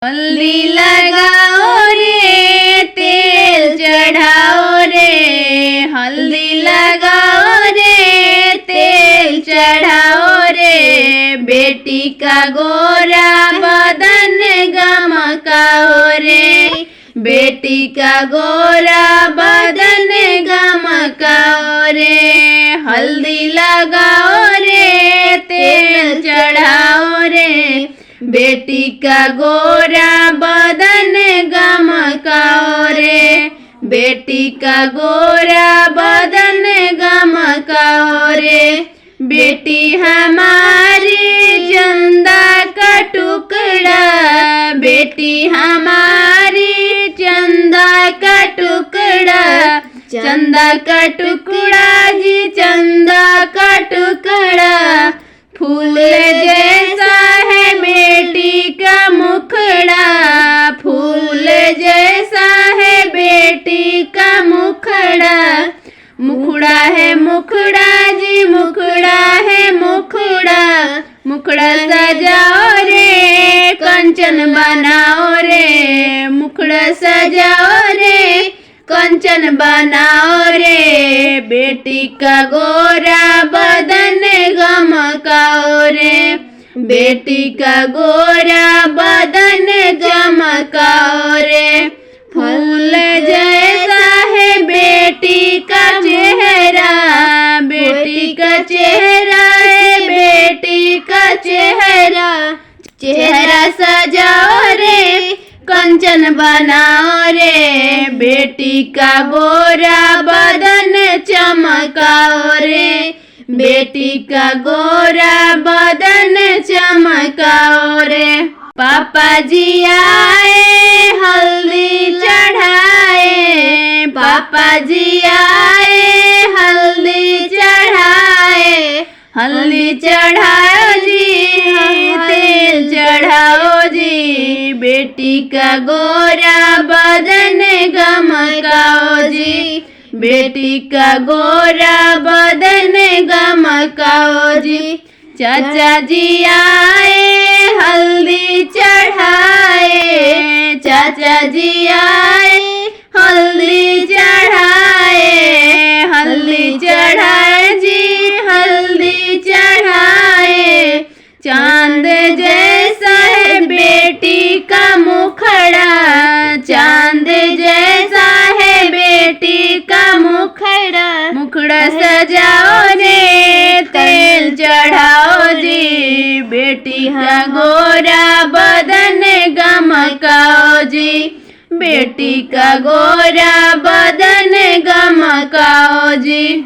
हल्दी लगाओ रे तेल चढ़ाओ रे, हल्दी लगाओ रे तेल चढ़ाओ रे, बेटी का गोरा बदन गमकाओ रे, बेटी का गोरा बदन गमकाओ रे। हल्दी लगाओ रे तेल चढ़ाओ रे, बेटी का गोरा बदन गमकाओ रे, बेटी का गोरा बदन गमकाओ रे। बेटी हमारी चंदा का टुकड़ा, बेटी हमारी चंदा का टुकड़ा, चंदा का टुकड़ा जी चंदा का टुकड़ा, फूल जैसा है बेटी का मुखड़ा, फूल जैसा है बेटी का मुखड़ा, मुखड़ा है मुखड़ा जी मुखड़ा है मुखड़ा, मुखड़ा सजाओ रे कंचन बनाओ रे, मुखड़ा सजाओ रे कंचन बनाओ रे, बेटी का गोरा बदन गमकाओ रे, बेटी का गोरा बदन गमकाओ रे। फूल जैसा है बेटी का चेहरा, बेटी का चेहरा है बेटी का चेहरा, चेहरा सजाओ रे कंचन बनाओ रे, बेटी का गोरा बदन चमकाओ रे, बेटी का गोरा बदन चमकाओ रे। पापा जी आए हल्दी चढ़ाए, पापा जी आए हल्दी चढ़ाए, हल्दी चढ़ाओ जी तेल चढ़ाओ जी, बेटी का गोरा बदन गमकाओ जी, बेटी का गोरा बदन गमकाओ जी। चाचा जी आए हल्दी चढ़ाए, चाचा जी आए हल्दी चढ़ाए, हल्दी चढ़ाए जी हल्दी चढ़ाए, चांद जैसा है बेटी का मुखड़ा, चांद जैसा है बेटी का मुखड़ा, मुखड़ा सजाओ रे तेल चढ़ाओ जी, बेटी का गोरा बदन गमकाओ जी, बेटी का गोरा बदन गमकाओ जी।